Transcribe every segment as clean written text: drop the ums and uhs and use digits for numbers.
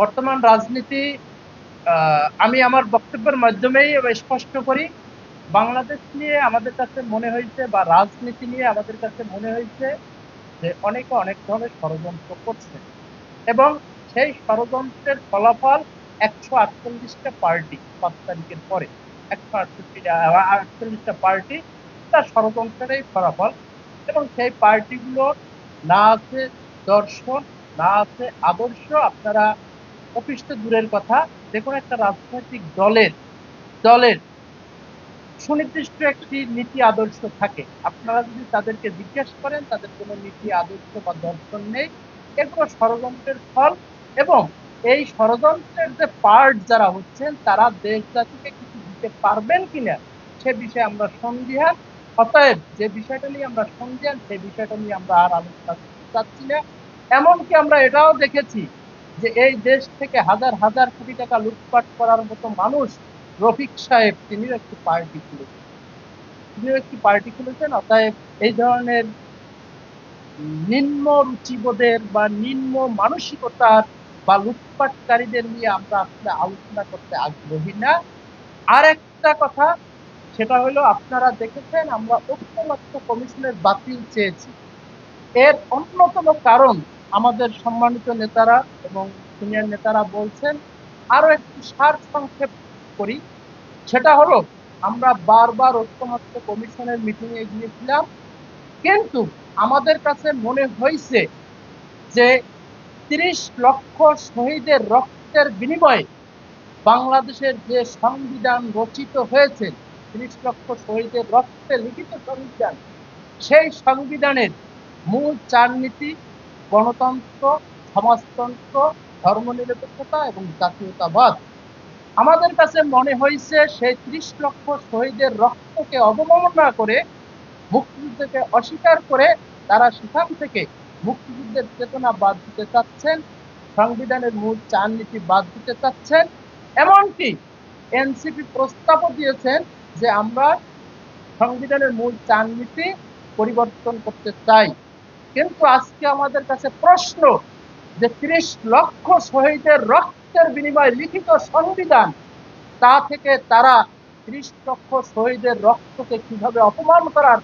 বর্তমান রাজনীতি আমি আমার বক্তব্যের মাধ্যমেই স্পষ্ট করি। বাংলাদেশ নিয়ে আমাদের কাছে মনে হয়েছে বা রাজনীতি নিয়ে আমাদের কাছে মনে হয়েছে যে অনেকে অনেক ধরনের ষড়যন্ত্র করছে এবং সেই ষড়যন্ত্রের ফলাফল 148টা পার্টি 5 তারিখের পরে 148টা পার্টি তার ষড়যন্ত্রের ফলাফল। এবং সেই পার্টিগুলো না আছে দর্শন, না আছে আদর্শ। আপনারা অফিস তো দূরের কথা, যে কোনো একটা রাজনৈতিক দলের দলের সুনির্দিষ্ট একটি নীতি আদর্শ থাকে। আপনারা যদি তাদেরকে জিজ্ঞেস করেন, তাদের কোনো নীতি আদর্শ বা দর্শন নেই। এগুলো ষড়যন্ত্রের ফল। এবং এই ষড়যন্ত্রের যে পার্ট যারা হচ্ছেন, তারা দেশ জাতিকে কিছু দিতে পারবেন কিনা সে বিষয়ে আমরা সন্দিহান। অতএব যে বিষয়টা নিয়ে আমরা সন্দিহান, সেই বিষয়টা নিয়ে আমরা আর আলোচনা করতে চাচ্ছি না। এমনকি আমরা এটাও দেখেছি যে এই দেশ থেকে হাজার হাজার কোটি টাকা লুটপাট করার মতো মানুষ, রফিক সাহেব, তিনিও একটি পার্টি খুলেছেন। অতএব এই ধরনের নিম্ন রুচিবোধের বা নিম্ন মানসিকতার বা লুটপাটকারীদের নিয়ে আমরা আসলে আলোচনা করতে আগ্রহী না। আর একটা কথা, সেটা হলো আপনারা দেখেছেন আমরা ঐক্যমত্য কমিশনের বাতিল চেয়েছি। এর অন্যতম কারণ আমাদের সম্মানিত নেতারা এবং সিনিয়র নেতারা বলছেন। আরো একটু সার সংক্ষেপ করি, সেটা হলো আমরা বারবার ঐক্যমত্য কমিশনের মিটিং এ গিয়েছিলাম, কিন্তু আমাদের কাছে মনে হয়েছে যে 30 লক্ষ শহীদের রক্তের বিনিময়ে বাংলাদেশের যে সংবিধান রচিত হয়েছে, 30 লক্ষ শহীদের রক্তে লিখিত সংবিধান, সেই সংবিধানের মূল 4 নীতি গণতন্ত্র, সমাজতন্ত্র, ধর্মনিরপেক্ষতা এবং জাতীয়তাবাদ। আমাদের কাছে মনে হয়েছে সেই 30 লক্ষ শহীদের রক্তকে অবমাননা করে, মুক্তিযুদ্ধকে অস্বীকার করে তারা সেখান থেকে মুক্তিযুদ্ধের চেতনা বাদ দিতে চাচ্ছেন, সংবিধানের মূল 4 নীতি বাদ দিতে চাচ্ছেন। এমনকি এনসিপি প্রস্তাবও দিয়েছেন যে আমরা সংবিধানের মূল 4 নীতি পরিবর্তন করতে চাই। কিন্তু আজকে আমাদের কাছে প্রশ্ন যে 30 লক্ষ শহীদের রক্তের বিনিময়ে লিখিত সংবিধান, তা থেকে তারা 30 লক্ষ শহীদের রক্তকে কিভাবে অপমান করার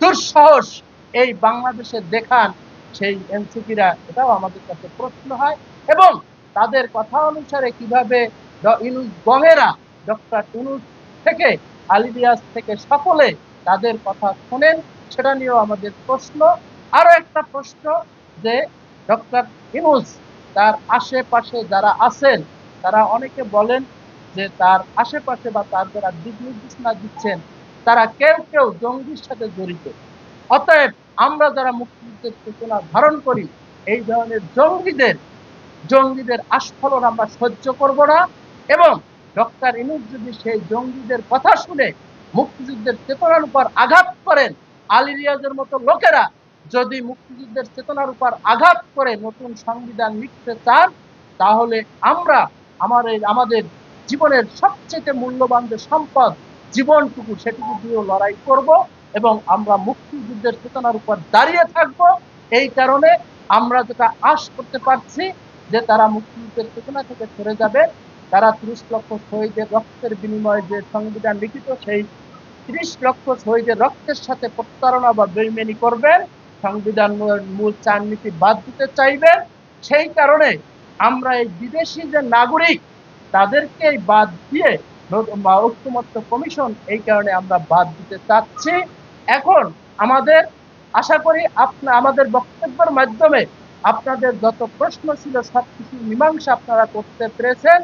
দুঃসাহস এই বাংলাদেশে দেখান সেই এনসিপিরা, এটাও আমাদের কাছে প্রশ্ন হয়। এবং তাদের কথা অনুসারে কিভাবে ইউনূস গঙেরা, ডক্টর ইউনূস থেকে আলিরিয়াজ থেকে সকলে তাদের কথা শোনেন, সেটা নিয়েও আমাদের প্রশ্ন। আরো একটা প্রশ্ন যে ডক্টর ইউনূস তার আশেপাশে যারা আছেন, তারা অনেকে বলেন যে তার আশেপাশে বা তার যারা দিক নির্দেশনা দিচ্ছেন, তারা কেউ কেউ জঙ্গির সাথে জড়িত। অতএব আমরা যারা মুক্তিযুদ্ধের চেতনা ধারণ করি, এই ধরনের জঙ্গিদের আস্ফলন আমরা সহ্য করব না। এবং ডক্টর ইউনূস যদি সেই জঙ্গিদের কথা শুনে মুক্তিযুদ্ধের চেতনার উপর আঘাত করেন, আলী রিয়াজের মতো লোকেরা যদি মুক্তিযুদ্ধের চেতনার উপর আঘাত করে নতুন সংবিধান লিখতে চান, তাহলে আমরা আমাদের জীবনের সবচেয়ে মূল্যবান যে সম্পদ জীবনটুকু, সেটুকু দিয়েও লড়াই করব এবং আমরা মুক্তিযুদ্ধের চেতনার উপর দাঁড়িয়ে থাকব। এই কারণে আমরা যেটা আশ করতে পারছি যে তারা মুক্তিযুদ্ধের চেতনা থেকে সরে যাবে। তারা 30 লক্ষ শহীদের রক্তের বিনিময়ে যে সংবিধান লিখিত, সেই 30 লক্ষ শহীদের রক্তের সাথে প্রতারণা বা বেইমানি করবেন, সংবিধান মূল 4 নীতি বাদ দিতে চাইবেন। সেই কারণে আমরা এই বিদেশি যে নাগরিক, তাদেরকে বাদ দিয়ে ঐক্যমত্য কমিশন, এই কারণে আমরা বাদ দিতে চাচ্ছি। এখন আমাদের আশা করি আমাদের বক্তব্যের মাধ্যমে আপনাদের যত প্রশ্ন ছিল সবকিছু মীমাংসা আপনারা করতে পেরেছেন।